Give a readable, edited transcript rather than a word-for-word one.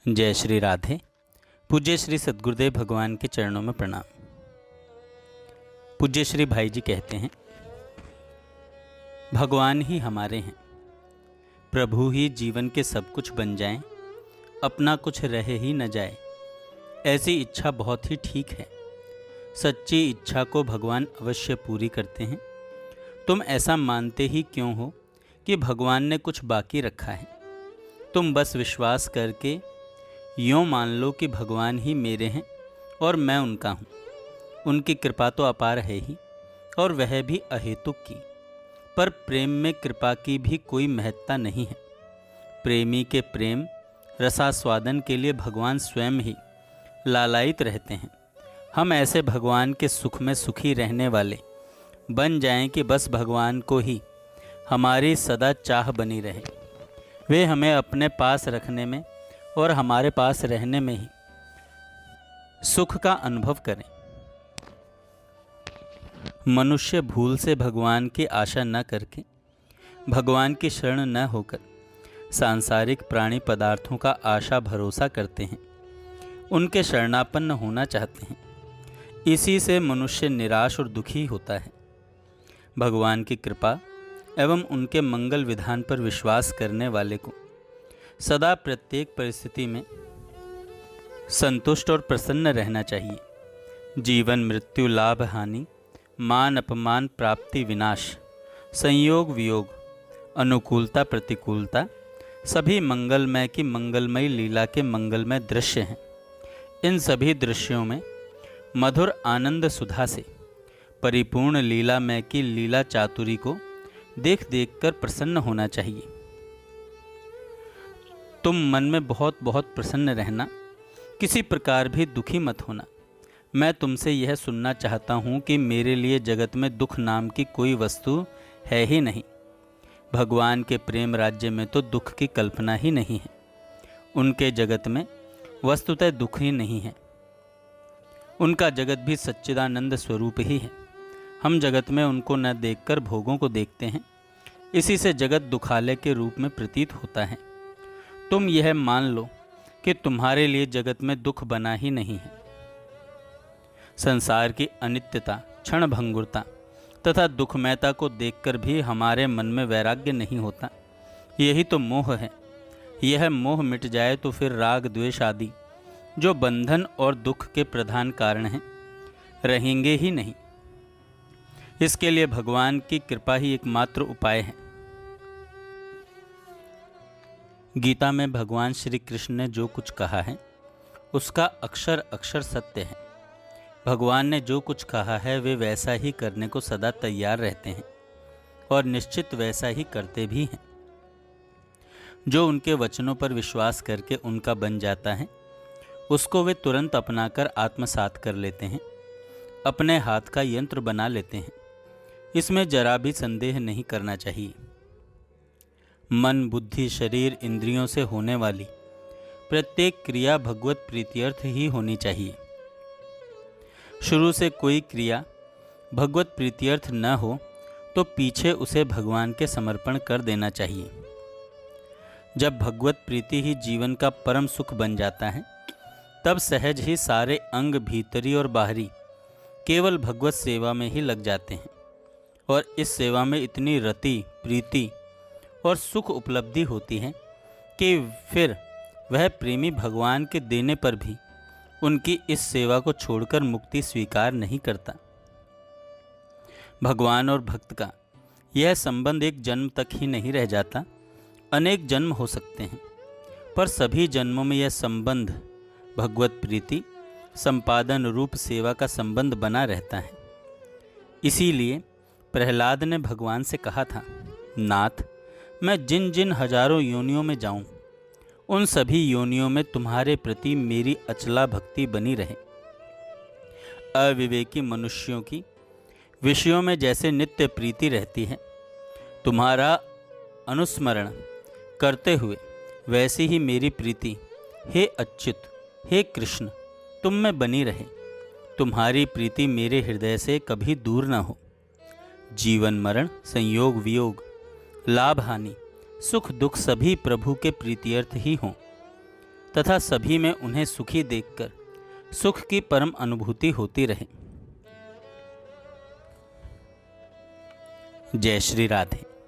जय श्री राधे। पूज्य श्री सद्गुरुदेव भगवान के चरणों में प्रणाम। पूज्य श्री भाई जी कहते हैं, भगवान ही हमारे हैं, प्रभु ही जीवन के सब कुछ बन जाएं, अपना कुछ रहे ही न जाए, ऐसी इच्छा बहुत ही ठीक है। सच्ची इच्छा को भगवान अवश्य पूरी करते हैं। तुम ऐसा मानते ही क्यों हो कि भगवान ने कुछ बाकी रखा है? तुम बस विश्वास करके यूँ मान लो कि भगवान ही मेरे हैं और मैं उनका हूँ। उनकी कृपा तो अपार है ही, और वह भी अहेतुक की। पर प्रेम में कृपा की भी कोई महत्ता नहीं है। प्रेमी के प्रेम रसास्वादन के लिए भगवान स्वयं ही लालायित रहते हैं। हम ऐसे भगवान के सुख में सुखी रहने वाले बन जाएं कि बस भगवान को ही हमारी सदा चाह बनी रहे। वे हमें अपने पास रखने में और हमारे पास रहने में ही सुख का अनुभव करें। मनुष्य भूल से भगवान की आशा न करके, भगवान की शरण न होकर सांसारिक प्राणी पदार्थों का आशा भरोसा करते हैं, उनके शरणापन्न होना चाहते हैं। इसी से मनुष्य निराश और दुखी होता है। भगवान की कृपा एवं उनके मंगल विधान पर विश्वास करने वाले को सदा प्रत्येक परिस्थिति में संतुष्ट और प्रसन्न रहना चाहिए। जीवन मृत्यु लाभ हानि, मान अपमान प्राप्ति विनाश, संयोग वियोग, अनुकूलता प्रतिकूलता, सभी मंगलमय की मंगलमयी लीला के मंगलमय दृश्य हैं। इन सभी दृश्यों में मधुर आनंद सुधा से परिपूर्ण लीलामय की लीला चातुरी को देख देखकर प्रसन्न होना चाहिए। तुम मन में बहुत बहुत प्रसन्न रहना, किसी प्रकार भी दुखी मत होना। मैं तुमसे यह सुनना चाहता हूँ कि मेरे लिए जगत में दुख नाम की कोई वस्तु है ही नहीं। भगवान के प्रेम राज्य में तो दुख की कल्पना ही नहीं है। उनके जगत में वस्तुतः दुख ही नहीं है। उनका जगत भी सच्चिदानंद स्वरूप ही है। हम जगत में उनको न देखकर भोगों को देखते हैं, इसी से जगत दुखालय के रूप में प्रतीत होता है। तुम यह मान लो कि तुम्हारे लिए जगत में दुख बना ही नहीं है। संसार की अनित्यता, क्षण भंगुरता तथा दुखमयता को देखकर भी हमारे मन में वैराग्य नहीं होता। यही तो मोह है। यह मोह मिट जाए तो फिर राग द्वेष आदि जो बंधन और दुख के प्रधान कारण हैं, रहेंगे ही नहीं। इसके लिए भगवान की कृपा ही एकमात्र उपाय है। गीता में भगवान श्री कृष्ण ने जो कुछ कहा है उसका अक्षर अक्षर सत्य है। भगवान ने जो कुछ कहा है वे वैसा ही करने को सदा तैयार रहते हैं और निश्चित वैसा ही करते भी हैं। जो उनके वचनों पर विश्वास करके उनका बन जाता है, उसको वे तुरंत अपनाकर आत्मसात कर लेते हैं, अपने हाथ का यंत्र बना लेते हैं। इसमें जरा भी संदेह नहीं करना चाहिए। मन बुद्धि शरीर इंद्रियों से होने वाली प्रत्येक क्रिया भगवत प्रीत्यर्थ ही होनी चाहिए। शुरू से कोई क्रिया भगवत प्रीत्यर्थ न हो तो पीछे उसे भगवान के समर्पण कर देना चाहिए। जब भगवत प्रीति ही जीवन का परम सुख बन जाता है, तब सहज ही सारे अंग भीतरी और बाहरी केवल भगवत सेवा में ही लग जाते हैं, और इस सेवा में इतनी रति प्रीति और सुख उपलब्धि होती है कि फिर वह प्रेमी भगवान के देने पर भी उनकी इस सेवा को छोड़कर मुक्ति स्वीकार नहीं करता। भगवान और भक्त का यह संबंध एक जन्म तक ही नहीं रह जाता, अनेक जन्म हो सकते हैं, पर सभी जन्मों में यह संबंध भगवत प्रीति संपादन रूप सेवा का संबंध बना रहता है। इसीलिए प्रहलाद ने भगवान से कहा था, नाथ, मैं जिन जिन हजारों योनियों में जाऊं, उन सभी योनियों में तुम्हारे प्रति मेरी अचला भक्ति बनी रहे। अविवेकी मनुष्यों की विषयों में जैसे नित्य प्रीति रहती है, तुम्हारा अनुस्मरण करते हुए वैसी ही मेरी प्रीति हे अच्युत, हे कृष्ण, तुम में बनी रहे। तुम्हारी प्रीति मेरे हृदय से कभी दूर न हो। जीवन मरण संयोग वियोग लाभ हानि सुख दुख सभी प्रभु के प्रीत्यर्थ ही हों। तथा सभी में उन्हें सुखी देखकर सुख की परम अनुभूति होती रहे। जय श्री राधे।